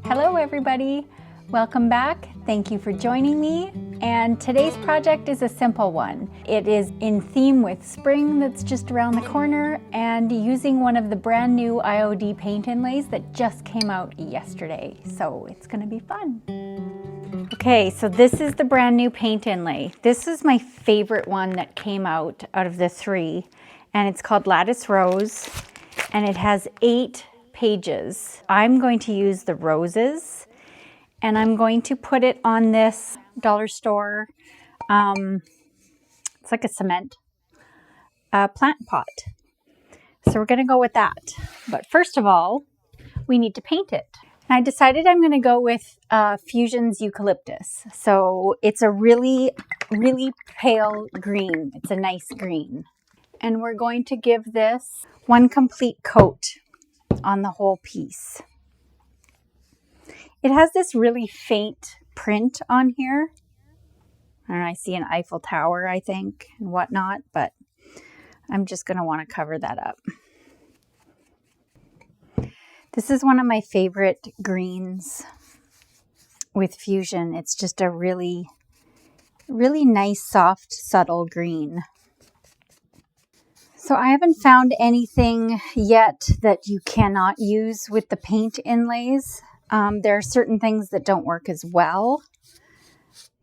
Hello everybody, welcome back. Thank you for joining me. And today's project is a simple one. It is in theme with spring that's just around the corner and using one of the brand new IOD paint inlays that just came out yesterday. So it's gonna be fun. Okay, so this is the brand new paint inlay. This is my favorite one that came out of the three, and it's called Lattice Rose, and it has 8 pages. I'm going to use the roses, and I'm going to put it on this dollar store, it's like a cement plant pot. So we're gonna go with that. But first of all, we need to paint it. And I decided I'm gonna go with Fusion's Eucalyptus. So it's a really, really pale green. It's a nice green. And we're going to give this one complete coat on the whole piece. It has this really faint print on here. I don't know, I see an Eiffel Tower, I think, and whatnot, but I'm just going to want to cover that up. This is one of my favorite greens with Fusion. It's just a really, really nice, soft, subtle green. So I haven't found anything yet that you cannot use with the paint inlays. There are certain things that don't work as well.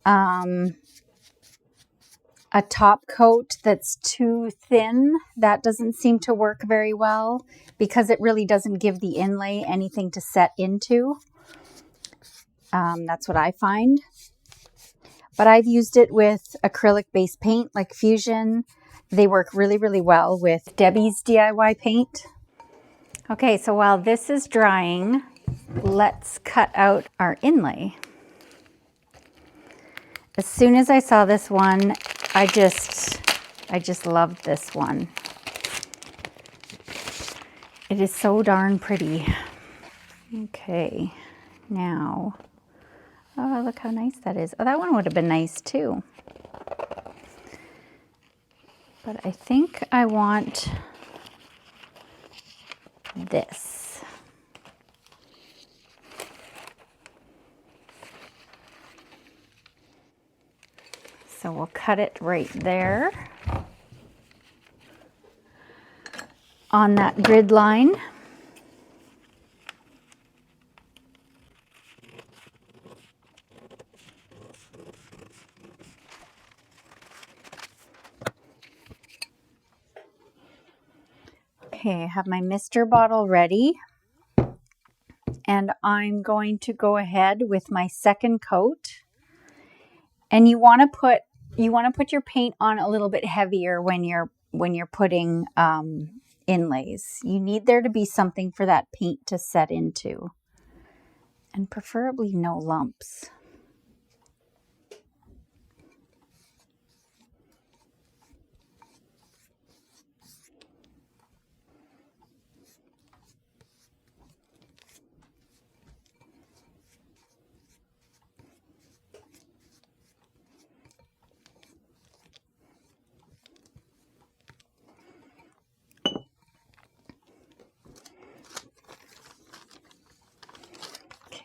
A top coat that's too thin, that doesn't seem to work very well because it really doesn't give the inlay anything to set into. That's what I find. But I've used it with acrylic based paint like Fusion. They work really, really well with Debi's DIY paint. Okay, so while this is drying, let's cut out our inlay. As soon as I saw this one, I just loved this one. It is so darn pretty. Okay, now, oh, look how nice that is. Oh, that one would have been nice too. But I think I want this. So we'll cut it right there on that grid line. Okay, I have my mister bottle ready, and I'm going to go ahead with my second coat. And you want to put your paint on a little bit heavier when you're putting inlays. You need there to be something for that paint to set into, and preferably no lumps.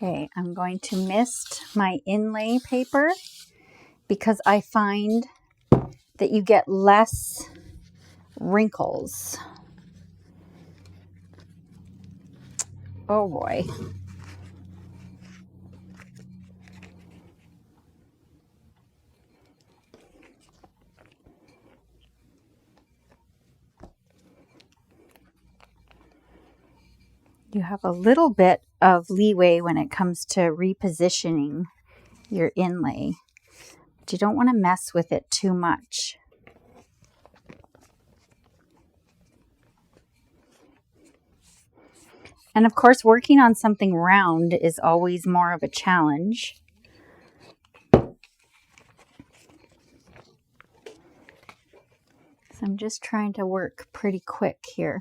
Okay, I'm going to mist my inlay paper because I find that you get less wrinkles. Oh boy. You have a little bit of leeway when it comes to repositioning your inlay, but you don't want to mess with it too much. And of course, working on something round is always more of a challenge. So I'm just trying to work pretty quick here.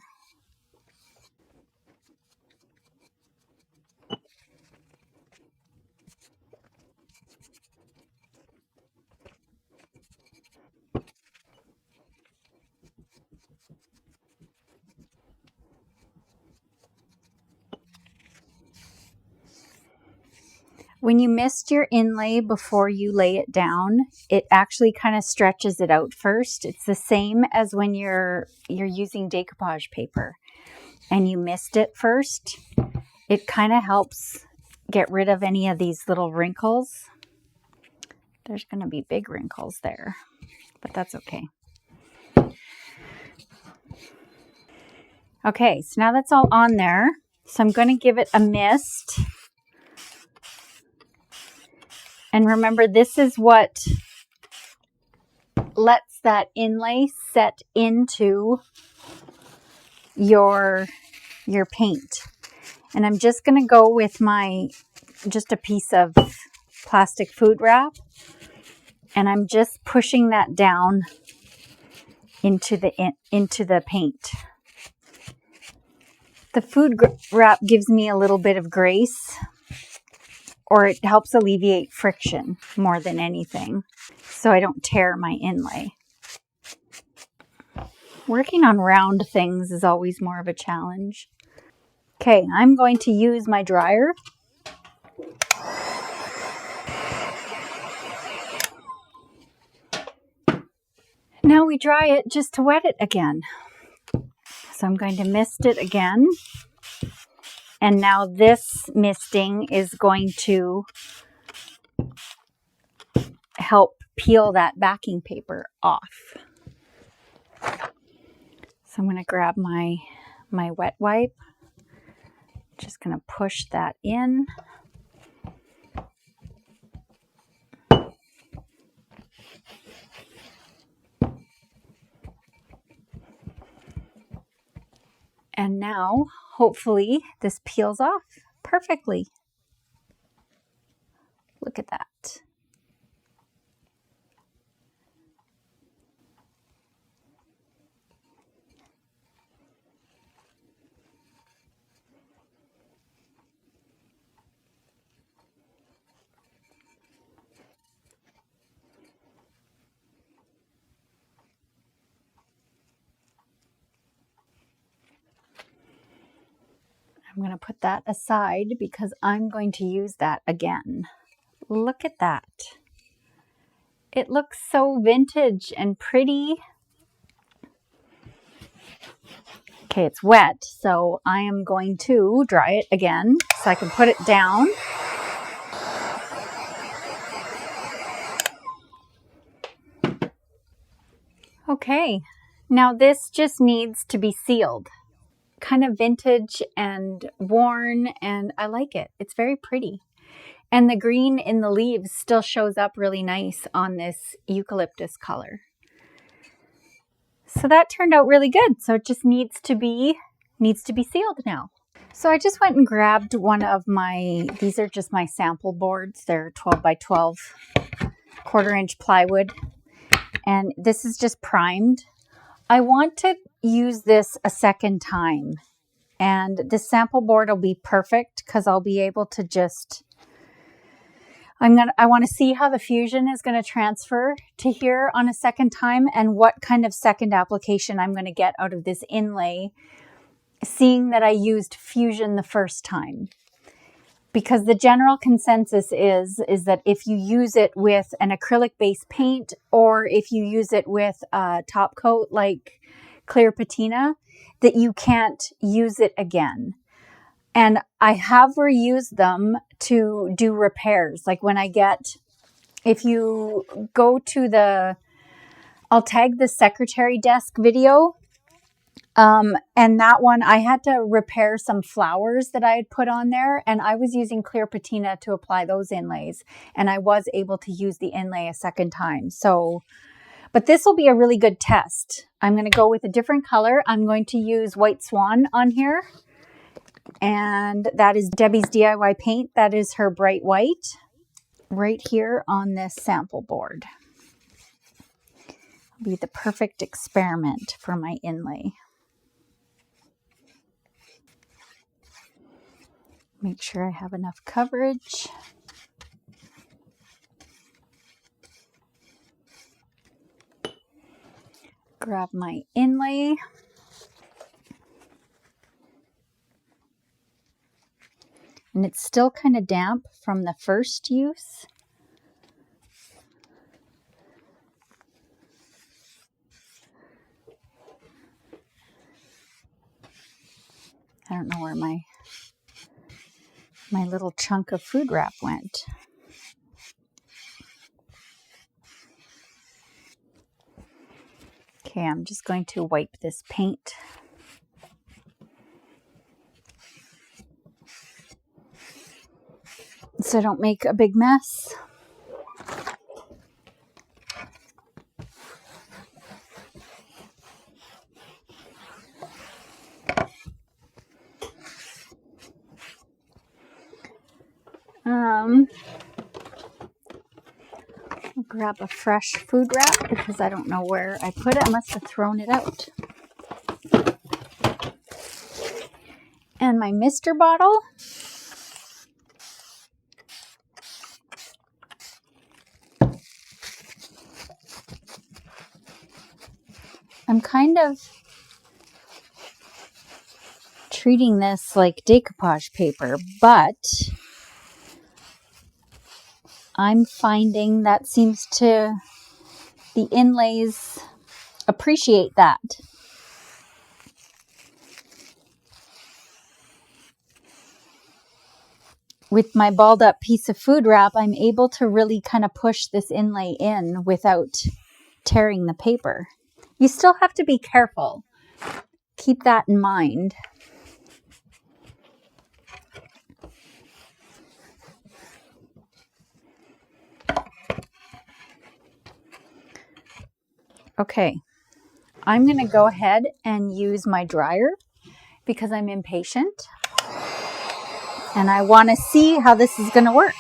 When you mist your inlay before you lay it down, it actually kind of stretches it out first. It's the same as when you're using decoupage paper and you mist it first. It kind of helps get rid of any of these little wrinkles. There's going to be big wrinkles there, but that's okay. Okay, so now that's all on there. So I'm going to give it a mist. And remember, this is what lets that inlay set into your paint. And I'm just going to go with just a piece of plastic food wrap, and I'm just pushing that down into the paint. The food wrap gives me a little bit of grace, or it helps alleviate friction more than anything, so I don't tear my inlay. Working on round things is always more of a challenge. Okay, I'm going to use my dryer. Now we dry it just to wet it again. So I'm going to mist it again. And now this misting is going to help peel that backing paper off. So I'm going to grab my wet wipe. Just going to push that in. And now, hopefully, this peels off perfectly. Look at that. I'm going to put that aside because I'm going to use that again. Look at that. It looks so vintage and pretty. Okay, it's wet, so I am going to dry it again so I can put it down. Okay, now this just needs to be sealed. Kind of vintage and worn, and I like it. It's very pretty. And the green in the leaves still shows up really nice on this eucalyptus color. So that turned out really good. So it just needs to be sealed now. So I just went and grabbed one of these are just my sample boards. They're 12 by 12 1/4-inch plywood. And this is just primed. I want to use this a second time. And this sample board will be perfect because I'll be able to just, I want to see how the fusion is going to transfer to here on a second time and what kind of second application I'm going to get out of this inlay, seeing that I used fusion the first time. Because the general consensus is that if you use it with an acrylic-based paint or if you use it with a top coat like clear patina, that you can't use it again. And I have reused them to do repairs. Like if you go to I'll tag the secretary desk video. And that one, I had to repair some flowers that I had put on there, and I was using clear patina to apply those inlays, and I was able to use the inlay a second time. So, but this will be a really good test. I'm going to go with a different color. I'm going to use White Swan on here, and that is Debi's DIY paint. That is her bright white right here on this sample board. It'll be the perfect experiment for my inlay. Make sure I have enough coverage. Grab my inlay. And it's still kind of damp from the first use. I don't know where my little chunk of food wrap went. Okay, I'm just going to wipe this paint. So I don't make a big mess. I'll grab a fresh food wrap because I don't know where I put it. I must have thrown it out. And my mister bottle. I'm kind of treating this like decoupage paper, but I'm finding that the inlays appreciate that. With my balled up piece of food wrap, I'm able to really kind of push this inlay in without tearing the paper. You still have to be careful. Keep that in mind. Okay, I'm going to go ahead and use my dryer because I'm impatient and I want to see how this is going to work.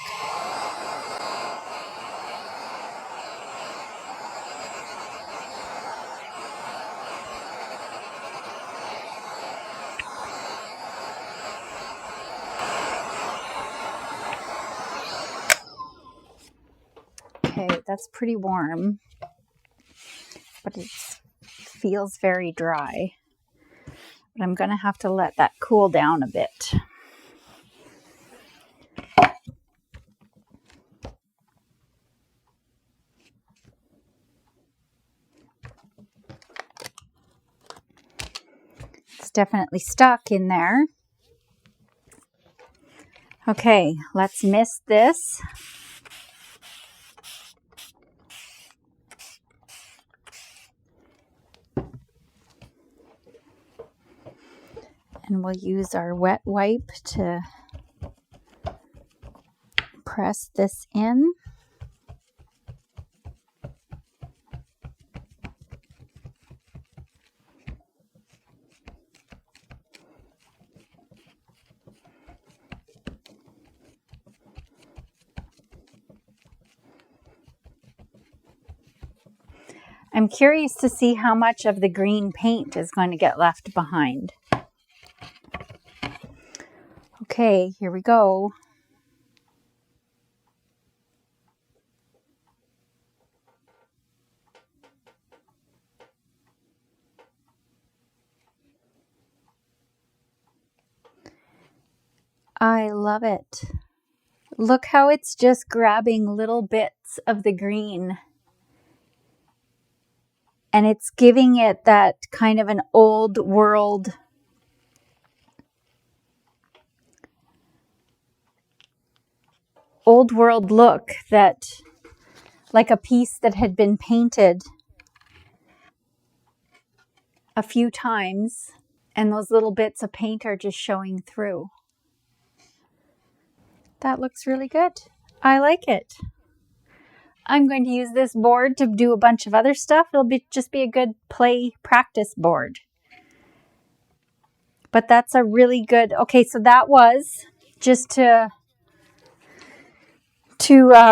Okay, that's pretty warm, but it feels very dry. But I'm going to have to let that cool down a bit. It's definitely stuck in there. Okay, let's mist this. And we'll use our wet wipe to press this in. I'm curious to see how much of the green paint is going to get left behind. Okay, here we go. I love it. Look how it's just grabbing little bits of the green. And it's giving it that kind of an old world look, that like a piece that had been painted a few times and those little bits of paint are just showing through. That looks really good. I like it. I'm going to use this board to do a bunch of other stuff. It'll just be a good play practice board. But that's a really good, okay, so that was just to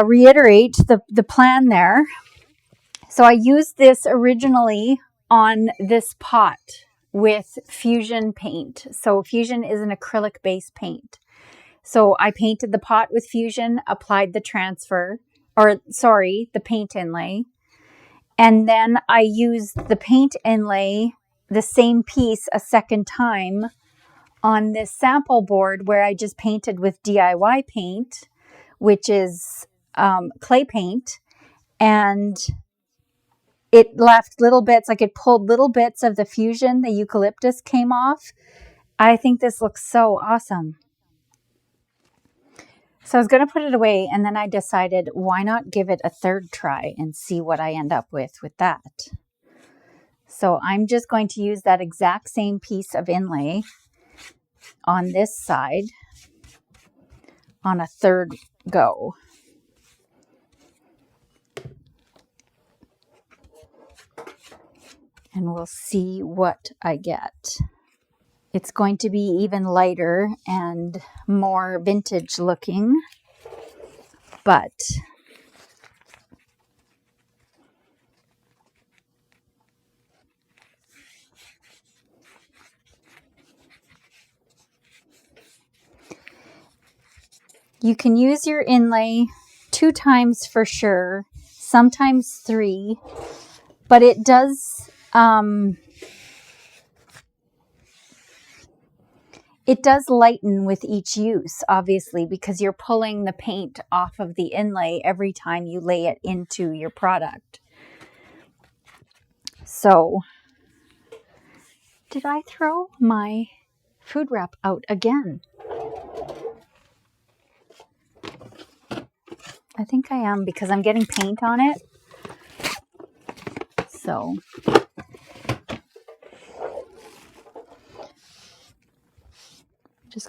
reiterate the plan there. So I used this originally on this pot with Fusion paint. So Fusion is an acrylic base paint. So I painted the pot with Fusion, applied the the paint inlay. And then I used the paint inlay, the same piece a second time on this sample board where I just painted with DIY paint, which is clay paint, and it left little bits, like it pulled little bits of the fusion, the eucalyptus came off. I think this looks so awesome. So I was going to put it away, and then I decided, why not give it a third try and see what I end up with that. So I'm just going to use that exact same piece of inlay on this side on a third go. And we'll see what I get. It's going to be even lighter and more vintage looking, but you can use your inlay 2 times for sure, sometimes 3, but it does lighten with each use, obviously, because you're pulling the paint off of the inlay every time you lay it into your product. So, did I throw my food wrap out again? I think I am, because I'm getting paint on it. So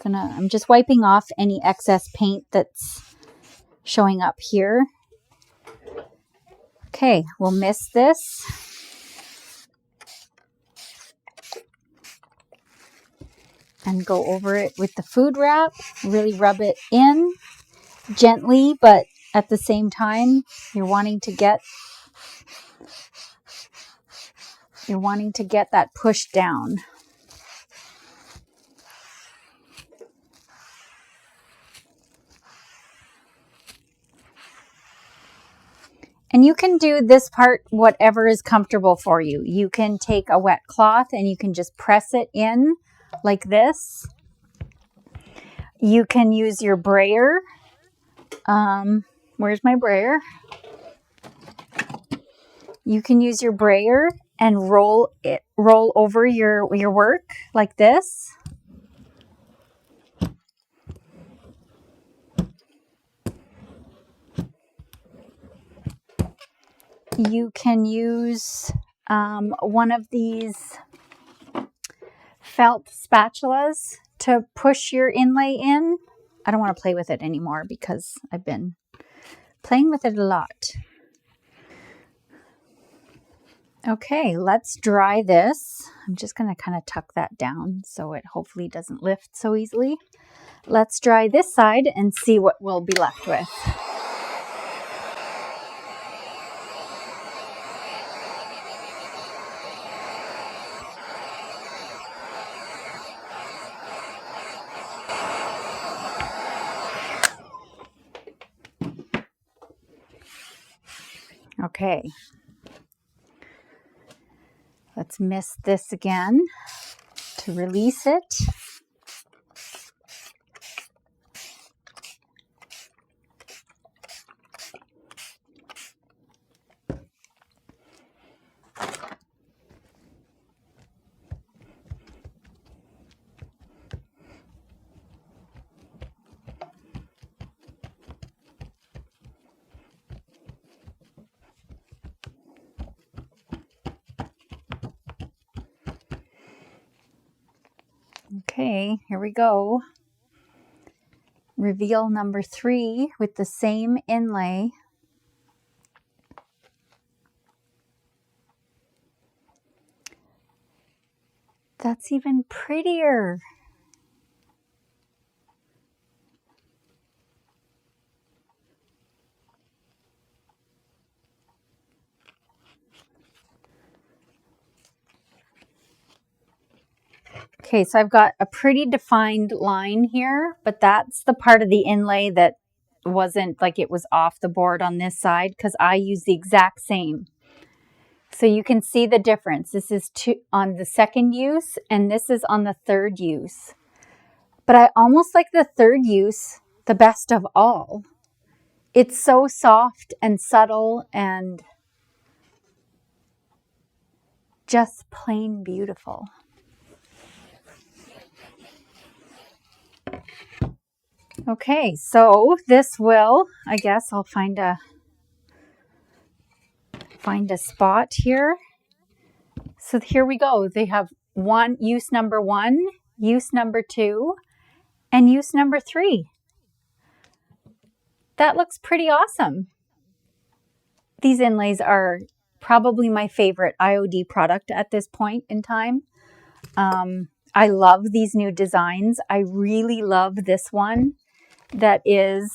I'm just wiping off any excess paint that's showing up here. Okay, we'll mist this. And go over it with the food wrap. Really rub it in gently, but at the same time, you're wanting to get that push down. And you can do this part whatever is comfortable for you. You can take a wet cloth and you can just press it in like this. You can use your brayer. Where's my brayer? You can use your brayer and roll over your work like this. You can use one of these felt spatulas to push your inlay in. I don't want to play with it anymore because I've been playing with it a lot. Okay, let's dry this. I'm just going to kind of tuck that down so it hopefully doesn't lift so easily. Let's dry this side and see what we'll be left with. Okay, let's mist this again to release it. Okay, here we go. Reveal number 3 with the same inlay. That's even prettier. Okay, so I've got a pretty defined line here, but that's the part of the inlay that wasn't, like, it was off the board on this side because I use the exact same. So you can see the difference. This is on the second use and this is on the third use. But I almost like the third use the best of all. It's so soft and subtle and just plain beautiful. Okay, so this will, I guess I'll find a spot here. So here we go. They have use number 1, use number 2, and use number 3. That looks pretty awesome. These inlays are probably my favorite IOD product at this point in time. I love these new designs. I really love this one that is,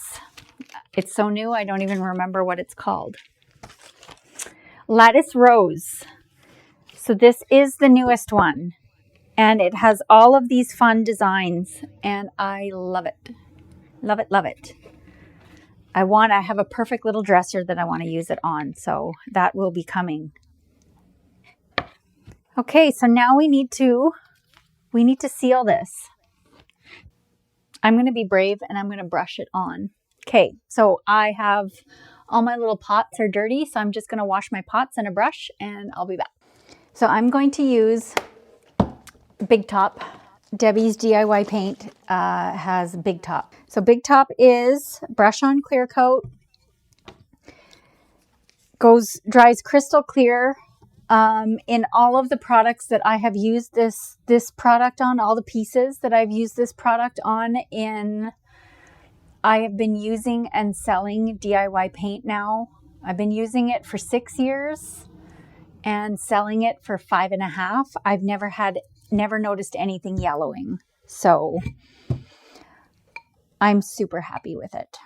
it's so new, I don't even remember what it's called. Lattice Rose. So this is the newest one, and it has all of these fun designs, and I love it. Love it, love it. I have a perfect little dresser that I want to use it on, so that will be coming. Okay, so now we need to seal this. I'm going to be brave and I'm going to brush it on. Okay, so I have all my little pots are dirty, so I'm just going to wash my pots in a brush and I'll be back. So I'm going to use Big Top. Debi's DIY paint has Big Top. So Big Top is brush on clear coat. Dries crystal clear. In all of the products that I have used this product on, all the pieces that I've used this product on I have been using and selling DIY paint now. I've been using it for 6 years and selling it for 5.5. I've never noticed anything yellowing. So I'm super happy with it.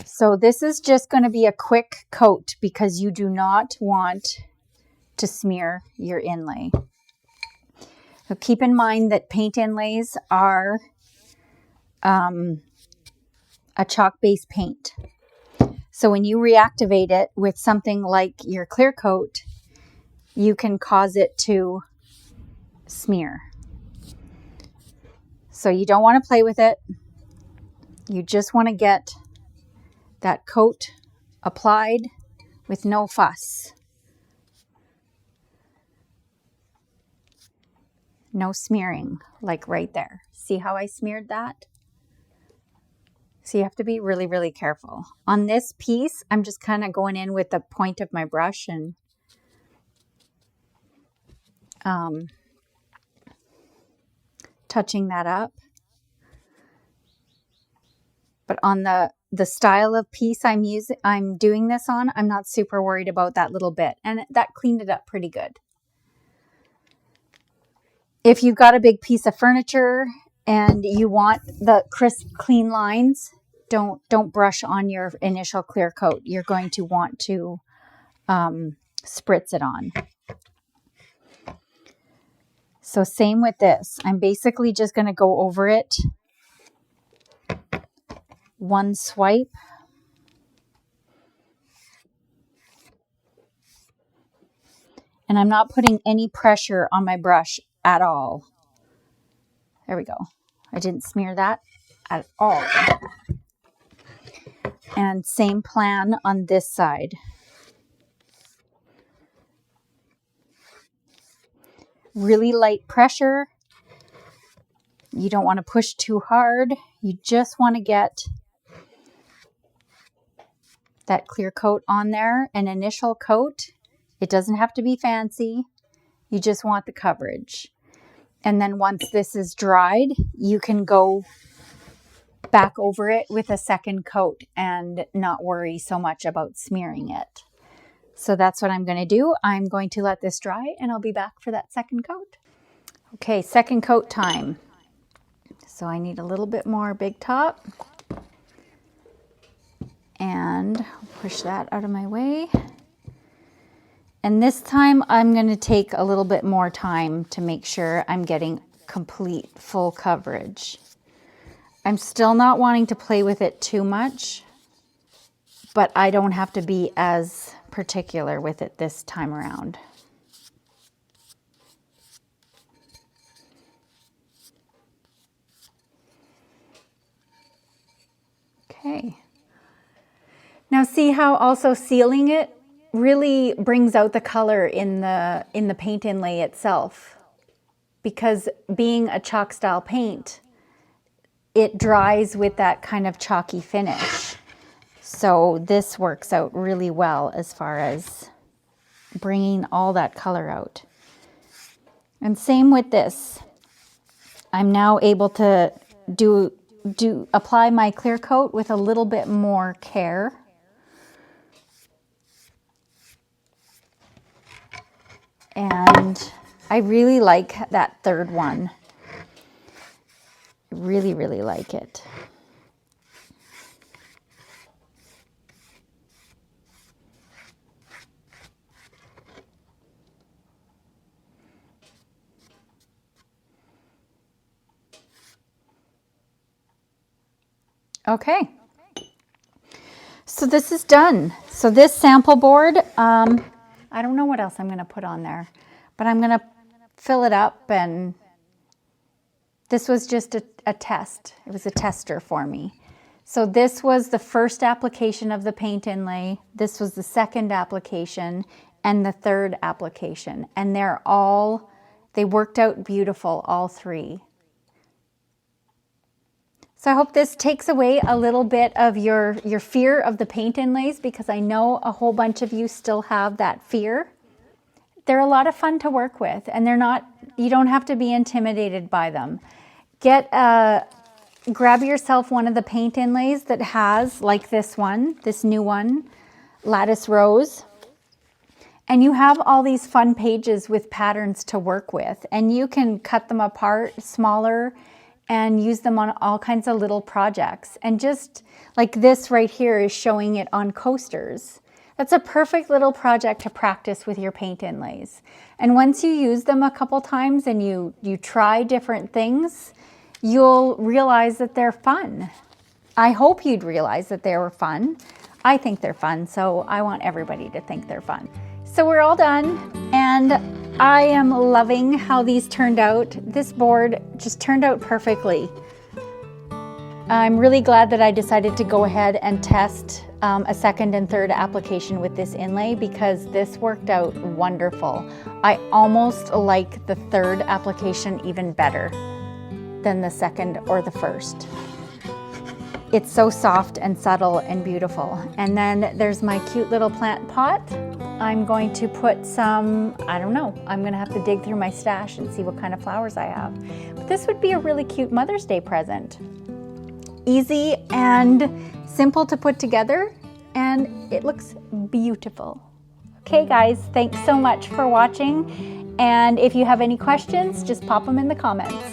So this is just going to be a quick coat because you do not want to smear your inlay. So keep in mind that paint inlays are a chalk-based paint. So when you reactivate it with something like your clear coat, you can cause it to smear. So you don't want to play with it. You just want to get that coat applied with no fuss. No smearing, like right there. See how I smeared that? So you have to be really, really careful. On this piece, I'm just kind of going in with the point of my brush and touching that up. But on the style of piece I'm doing this on, I'm not super worried about that little bit. And that cleaned it up pretty good. If you've got a big piece of furniture and you want the crisp, clean lines, don't brush on your initial clear coat. You're going to want to spritz it on. So same with this. I'm basically just going to go over it one swipe. And I'm not putting any pressure on my brush at all. There we go. I didn't smear that at all. And same plan on this side. Really light pressure. You don't want to push too hard. You just want to get that clear coat on there, an initial coat. It doesn't have to be fancy. You just want the coverage. And then once this is dried, you can go back over it with a second coat and not worry so much about smearing it. So that's what I'm going to do. I'm going to let this dry and I'll be back for that second coat. Okay, second coat time. So I need a little bit more Big Top. And push that out of my way. And this time I'm going to take a little bit more time to make sure I'm getting complete full coverage. I'm still not wanting to play with it too much, but I don't have to be as particular with it this time around. Okay. Now see how also sealing it really brings out the color in the paint inlay itself. Because being a chalk style paint, it dries with that kind of chalky finish. So this works out really well as far as bringing all that color out. And same with this. I'm now able to apply my clear coat with a little bit more care. And I really like that third one. Really, really like it. Okay. So this is done. So this sample board, I don't know what else I'm going to put on there, but I'm going to fill it up, and this was just a test. It was a tester for me. So this was the first application of the paint inlay. This was the second application and the third application. And they worked out beautiful, all three. So I hope this takes away a little bit of your fear of the paint inlays, because I know a whole bunch of you still have that fear. They're a lot of fun to work with, and you don't have to be intimidated by them. Grab yourself one of the paint inlays that has, like this one, this new one, Lattice Rose. And you have all these fun pages with patterns to work with, and you can cut them apart smaller and use them on all kinds of little projects. And just like this right here is showing it on coasters. That's a perfect little project to practice with your paint inlays. And once you use them a couple times and you try different things, you'll realize that they're fun. I hope you'd realize that they were fun. I think they're fun, so I want everybody to think they're fun. So we're all done, and I am loving how these turned out. This board just turned out perfectly. I'm really glad that I decided to go ahead and test a second and third application with this inlay, because this worked out wonderful. I almost like the third application even better than the second or the first. It's so soft and subtle and beautiful. And then there's my cute little plant pot. I'm going to put some, I don't know, I'm going to have to dig through my stash and see what kind of flowers I have. But this would be a really cute Mother's Day present. Easy and simple to put together, and it looks beautiful. Okay guys, thanks so much for watching. And if you have any questions, just pop them in the comments.